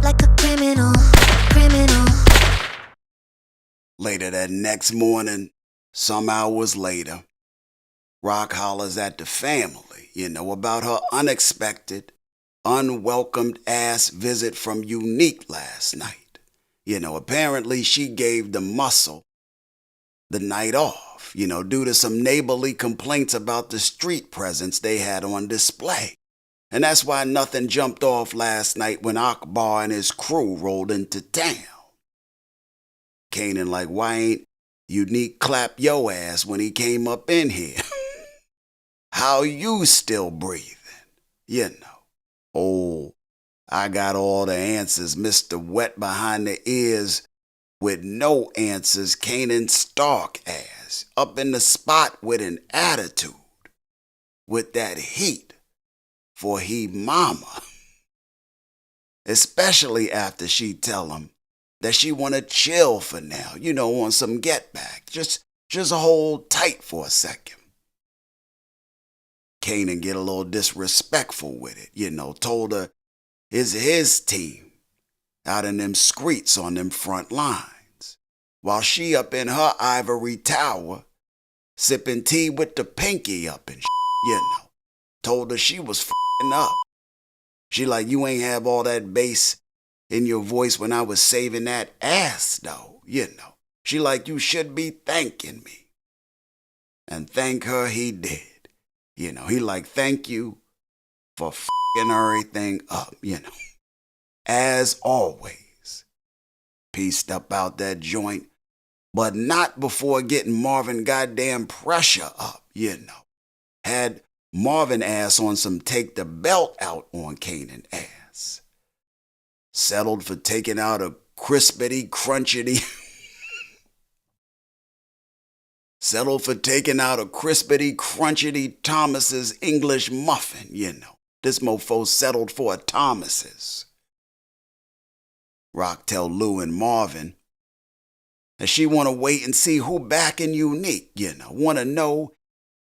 like a criminal, criminal. Later that next morning, some hours later, Rock hollers at the family, about her unexpected, unwelcomed ass visit from Unique last night. Apparently she gave the muscle the night off, due to some neighborly complaints about the street presence they had on display. And that's why nothing jumped off last night when Akbar and his crew rolled into town. Kanan like, why ain't Unique clap yo ass when he came up in here? How you still breathing? Oh, I got all the answers, Mr. Wet Behind the Ears with no answers, Kanan Stark ass, up in the spot with an attitude, with that heat, for he mama. Especially after she tell him that she want to chill for now, on some get back. Just hold tight for a second. Kanan get a little disrespectful with it, told her it's his team out in them streets on them front lines, while she up in her ivory tower sipping tea with the pinky up and told her she was f***ing up. She like, you ain't have all that bass in your voice when I was saving that ass, though, She like, you should be thanking me. And thank her he did. He like, thank you for f***ing everything up, As always. Pieced up out that joint, but not before getting Marvin goddamn pressure up, Had Marvin ass on some take the belt out on Kanan ass. Settled for taking out a crispity, crunchity. Settled for taking out a crispity, crunchity Thomas's English muffin, This mofo settled for a Thomas's. Rock tell Lou and Marvin that she want to wait and see who backing Unique, Want to know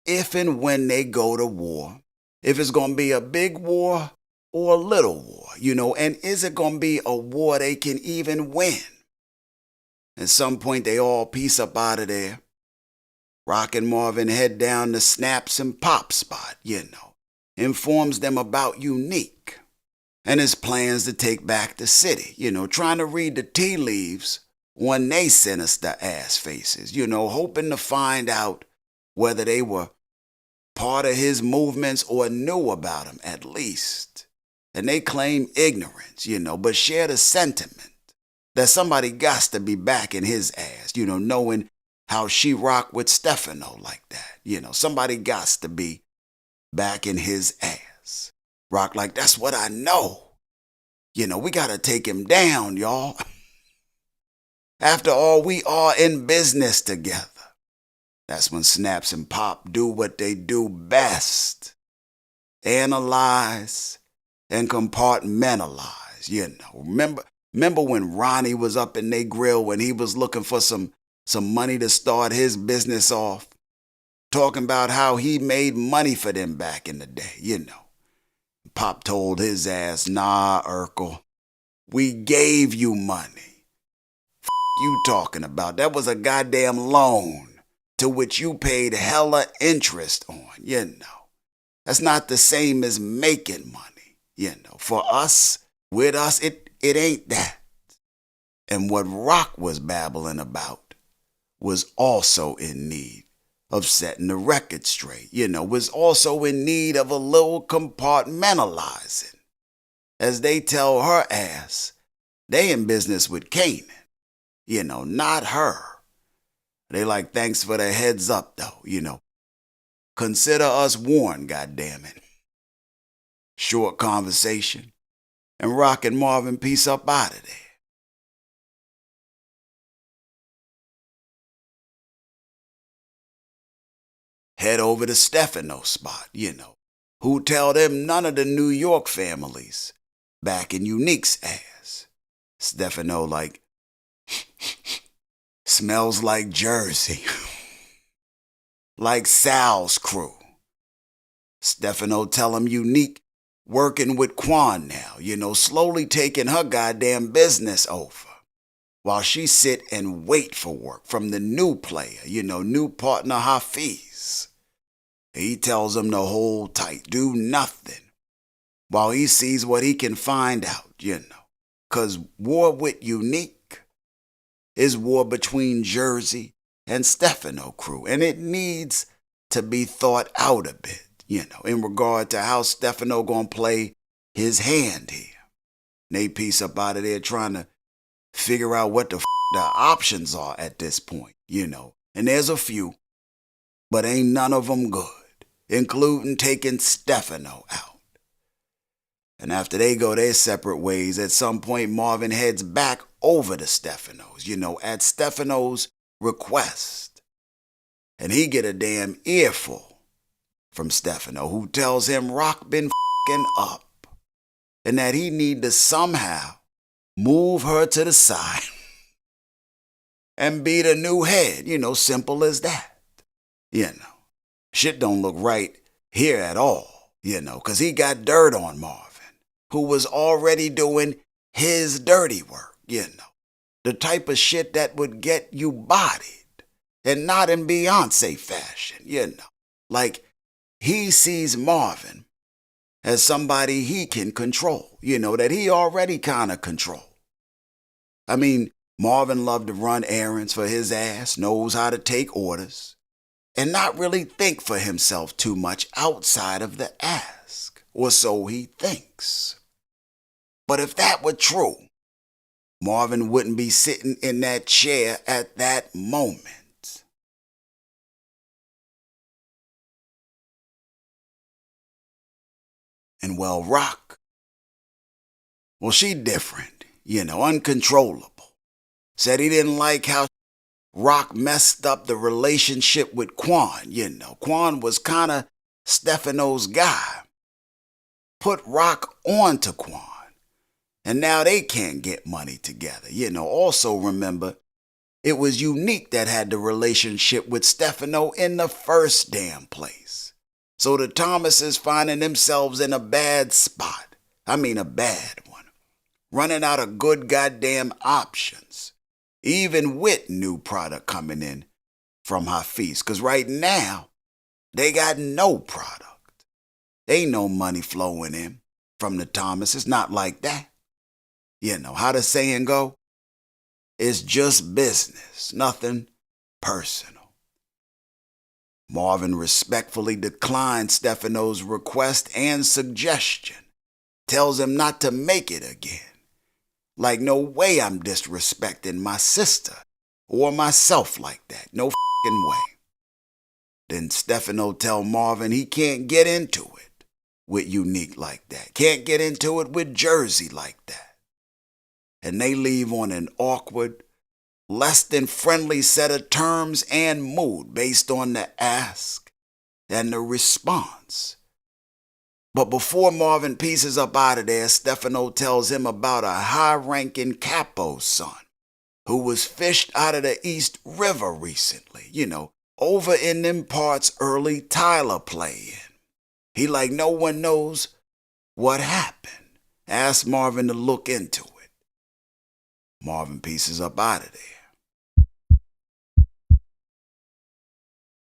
if and when they go to war, if it's going to be a big war or a little war, and is it going to be a war they can even win? At some point, they all piece up out of there. Rock and Marvin head down to Snaps and Pop spot, Informs them about Unique and his plans to take back the city, trying to read the tea leaves on they sinister ass faces, hoping to find out whether they were part of his movements or knew about him at least. And they claim ignorance, but share the sentiment that somebody gots to be back in his ass, knowing how she rock with Steffano like that. Somebody gots to be back in his ass. Rock like, that's what I know. We gotta take him down, y'all. After all, we are in business together. That's when Snaps and Pop do what they do best. Analyze and compartmentalize, Remember when Ronnie was up in they grill when he was looking for some money to start his business off? Talking about how he made money for them back in the day, Pop told his ass, nah, Urkel, we gave you money. F*** you talking about? That was a goddamn loan to which you paid hella interest on, That's not the same as making money, For us, with us, it ain't that. And what Rock was babbling about was also in need of setting the record straight, was also in need of a little compartmentalizing. As they tell her ass, they in business with Kanan, not her. They like, thanks for the heads up, though, Consider us warned, goddammit. Short conversation, and Rock and Marvin piece up out of there. Head over to Steffano spot, who tell them none of the New York families back in Unique's ass. Steffano like, smells like Jersey. Like Sal's crew. Steffano tell him Unique working with QUAN now, slowly taking her goddamn business over. While she sit and wait for work from the new player, new partner Hafiz. He tells him to hold tight, do nothing, while he sees what he can find out, 'Cause war with Unique is war between Jersey and Steffano crew, and it needs to be thought out a bit, in regard to how Steffano gonna play his hand here. And they piece up out of there trying to figure out what the options are at this point, And there's a few, but ain't none of them good, including taking Steffano out. And after they go their separate ways, at some point Marvin heads back over to Steffano's, at Steffano's request. And he get a damn earful from Steffano, who tells him Rock been f***ing up, and that he need to somehow move her to the side and be the new head, simple as that. Shit don't look right here at all, 'cause he got dirt on Marvin, who was already doing his dirty work, the type of shit that would get you bodied, and not in Beyonce fashion, Like, he sees Marvin as somebody he can control, that he already kind of control. I mean, Marvin loved to run errands for his ass, knows how to take orders, and not really think for himself too much outside of the ask, or so he thinks. But if that were true, Marvin wouldn't be sitting in that chair at that moment. And well, Rock, well, she different, uncontrollable. Said he didn't like how Rock messed up the relationship with QUAN, QUAN was kind of Steffano's guy. Put Rock on to QUAN. And now they can't get money together. Also remember, it was Unique that had the relationship with Steffano in the first damn place. So the Thomases finding themselves in a bad spot. I mean a bad one. Running out of good goddamn options. Even with new product coming in from Hafiz. 'Cause right now, they got no product. Ain't no money flowing in from the Thomases. Not like that. How the saying go? It's just business, nothing personal. Marvin respectfully declines Steffano's request and suggestion. Tells him not to make it again. Like, no way I'm disrespecting my sister or myself like that. No f***ing way. Then Steffano tell Marvin he can't get into it with Unique like that. Can't get into it with Jersey like that. And they leave on an awkward, less than friendly set of terms and mood based on the ask and the response. But before Marvin pieces up out of there, Steffano tells him about a high-ranking capo's son who was fished out of the East River recently, over in them parts early Tyler play in. He like no one knows what happened. Asked Marvin to look into it. Marvin pieces up out of there.